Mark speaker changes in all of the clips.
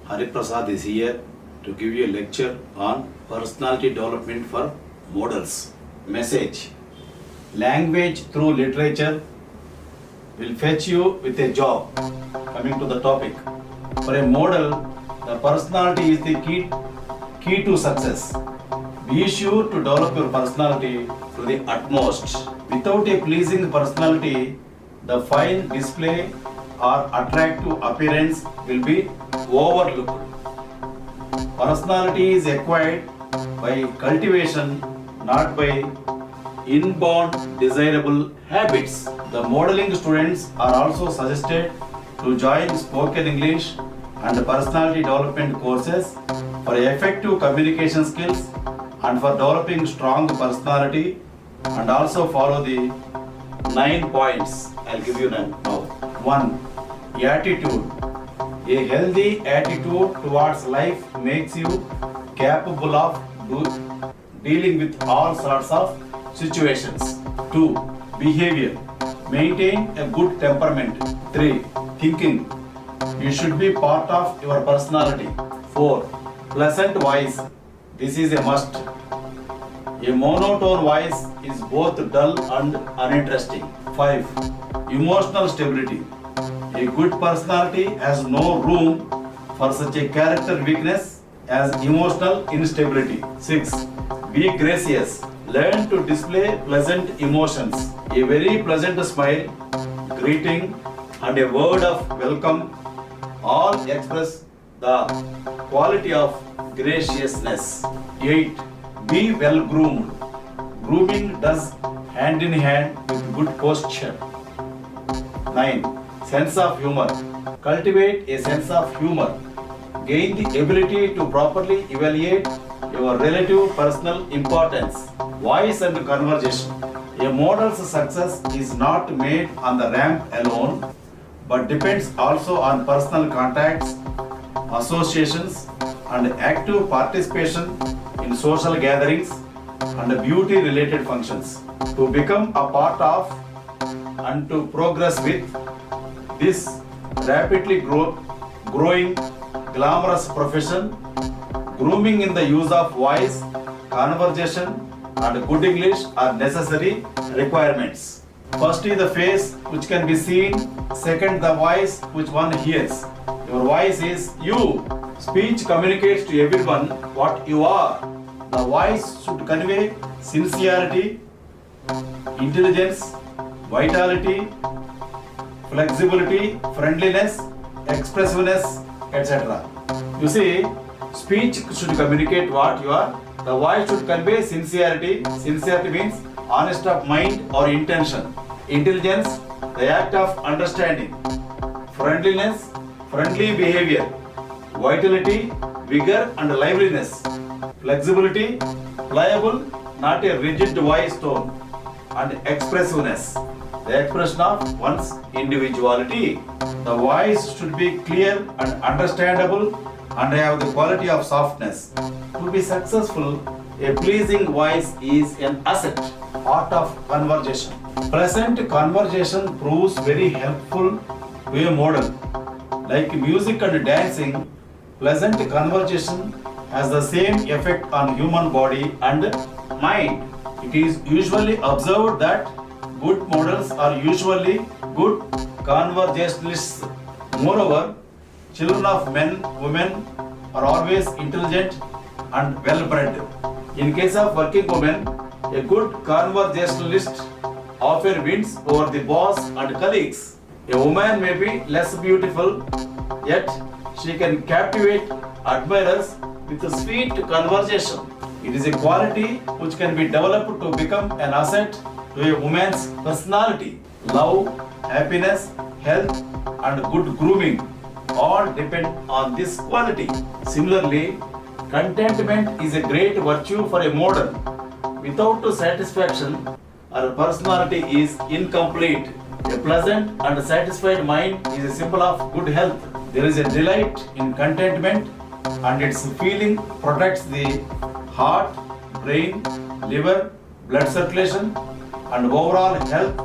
Speaker 1: Hariprasad is here to give you a lecture on personality development for models. Message: language through literature will fetch you with a job. Coming to the topic, for a model, the personality is the key to success. Be sure to develop your personality to the utmost. Without a pleasing personality, the fine display or attractive appearance will be overlooked. Personality is acquired by cultivation, not by inborn desirable habits. The modeling students are also suggested to join spoken English and personality development courses for effective communication skills and for developing strong personality, and also follow the 9 points. I'll give you now. 1. Attitude. A healthy attitude towards life makes you capable of dealing with all sorts of situations. 2. Behavior. Maintain a good temperament. 3. Thinking. You should be part of your personality. 4. Pleasant voice. This is a must. A monotone voice is both dull and uninteresting. 5. Emotional stability. A good personality has no room for such a character weakness as emotional instability. 6. Be gracious. Learn to display pleasant emotions. A very pleasant smile, greeting, and a word of welcome all express the quality of graciousness. 8. Be well groomed. Grooming does hand in hand with good posture. 9. Sense of humor. Cultivate a sense of humor. Gain the ability to properly evaluate your relative personal importance. Voice and conversation. A model's success is not made on the ramp alone, but depends also on personal contacts, associations, and active participation in social gatherings and beauty-related functions. To become a part of and to progress with this rapidly growing glamorous profession, grooming in the use of voice, conversation, and good English are necessary requirements. First is the face, which can be seen. Second, the voice, which one hears. Your voice is you. Speech communicates to everyone what you are. The voice should convey sincerity, intelligence, vitality, flexibility, friendliness, expressiveness, etc. You see, speech should communicate what you are. The voice should convey sincerity. Sincerity means honest of mind or intention. Intelligence, the act of understanding. Friendliness, friendly behavior. Vitality, vigor and liveliness. Flexibility, pliable, not a rigid voice tone. And expressiveness, the expression of one's individuality. The voice should be clear and understandable and have the quality of softness. To be successful, a pleasing voice is an asset. Art of conversation. Present conversation proves very helpful to a model. Like music and dancing, pleasant conversation has the same effect on human body and mind. It is usually observed that good models are usually good conversationalists. Moreover, children of men, women are always intelligent and well-bred. In case of working women, a good conversationalist often wins over the boss and colleagues. A woman may be less beautiful, yet she can captivate admirers with a sweet conversation. It is a quality which can be developed to become an asset to a woman's personality. Love, happiness, health, and good grooming all depend on this quality. Similarly, contentment is a great virtue for a model. Without satisfaction, our personality is incomplete. A pleasant and satisfied mind is a symbol of good health. There is a delight in contentment, and its feeling protects the heart, brain, liver, blood circulation, and overall health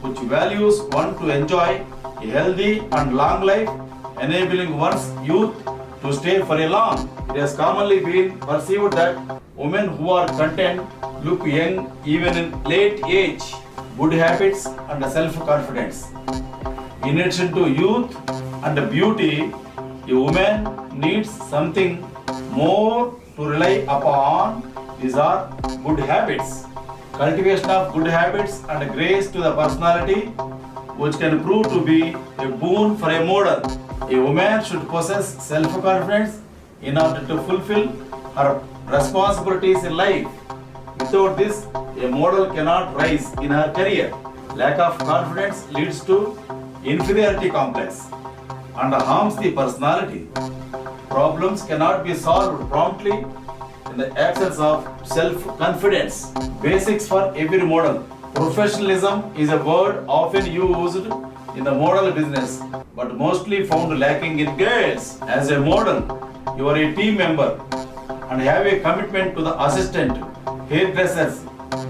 Speaker 1: which values one to enjoy a healthy and long life, enabling one's youth to stay for a long. It has commonly been perceived that women who are content look young even in late age. Good habits and self-confidence. In addition to youth and beauty, a woman needs something more to rely upon. These are good habits. Cultivation of good habits and grace to the personality, which can prove to be a boon for a model. A woman should possess self-confidence in order to fulfill her responsibilities in life. Without this, a model cannot rise in her career. Lack of confidence leads to inferiority complex and harms the personality. Problems cannot be solved promptly in the absence of self-confidence. Basics for every model. Professionalism is a word often used in the model business, but mostly found lacking in girls. As a model, you are a team member and have a commitment to the assistant, hairdressers,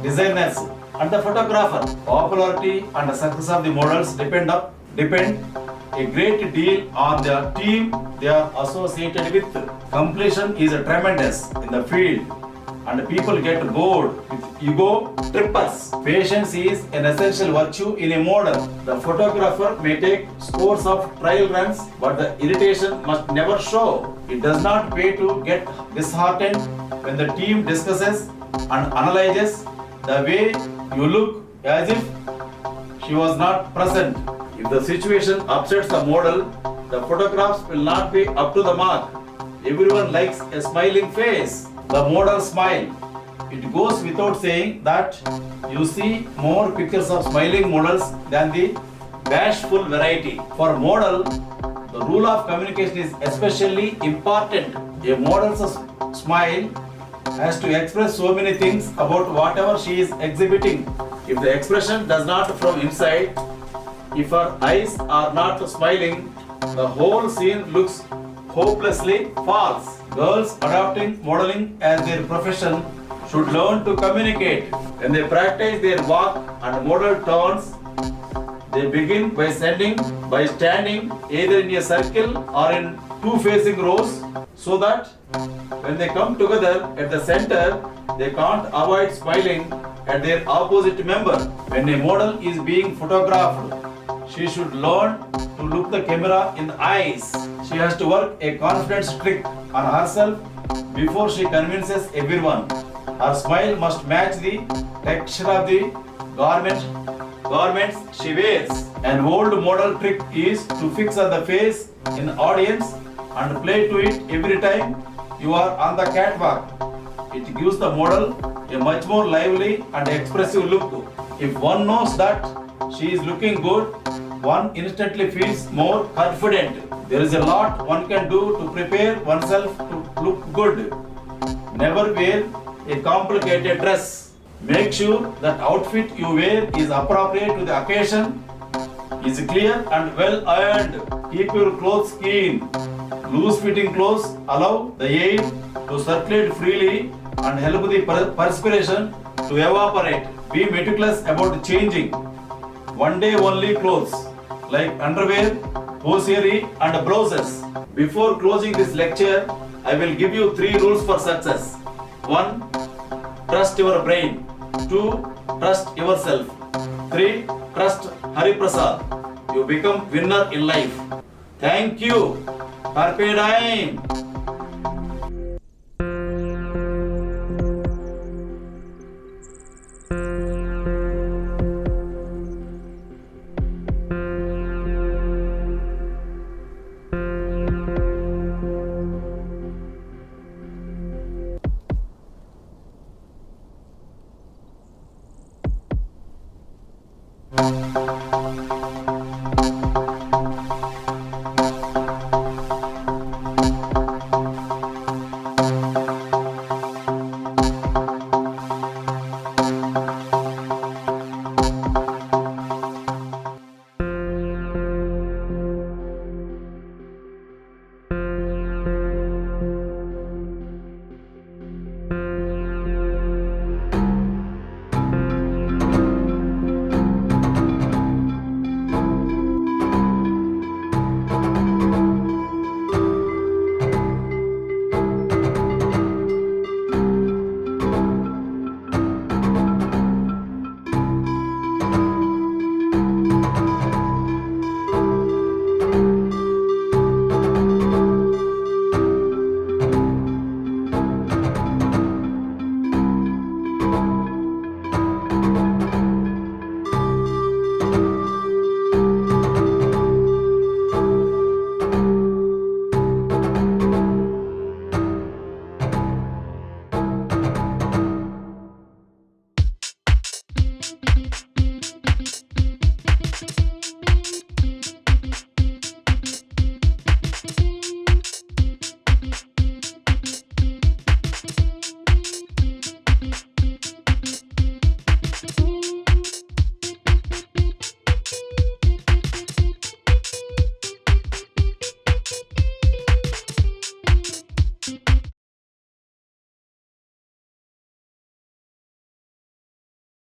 Speaker 1: designers, and the photographer. Popularity and the success of the models depend a great deal on the team they are associated with. Competition is tremendous in the field and people get bored with ego trippers. Patience is an essential virtue in a model. The photographer may take scores of trial runs, but the irritation must never show. It does not pay to get disheartened when the team discusses and analyzes the way you look as if she was not present. If the situation upsets the model, the photographs will not be up to the mark. Everyone likes a smiling face. The model smile. It goes without saying that you see more pictures of smiling models than the bashful variety. For model, the rule of communication is especially important. A model's smile has to express so many things about whatever she is exhibiting. If the expression does not from inside, if her eyes are not smiling, the whole scene looks hopelessly false. Girls adopting modeling as their profession should learn to communicate. When they practice their walk and model turns, they begin by standing either in a circle or in two facing rows, so that when they come together at the center, they can't avoid smiling at their opposite member. When a model is being photographed, she should learn to look the camera in the eyes. She has to work a confidence trick on herself before she convinces everyone. Her smile must match the texture of the garments she wears. An old model trick is to fix on the face in the audience and play to it every time you are on the catwalk. It gives the model a much more lively and expressive look. If one knows that she is looking good, one instantly feels more confident. There is a lot one can do to prepare oneself to look good. Never wear a complicated dress. Make sure that outfit you wear is appropriate to the occasion, is clear and well ironed. Keep your clothes clean. Loose fitting clothes allow the air to circulate freely and help the perspiration to evaporate. Be meticulous about changing one day only clothes like underwear, hosiery and blouses. Before closing this lecture, I will give you 3 rules for success. 1. Trust your brain. 2. Trust yourself. 3. Trust Hariprasad. You become winner in life. Thank you. Carpe diem.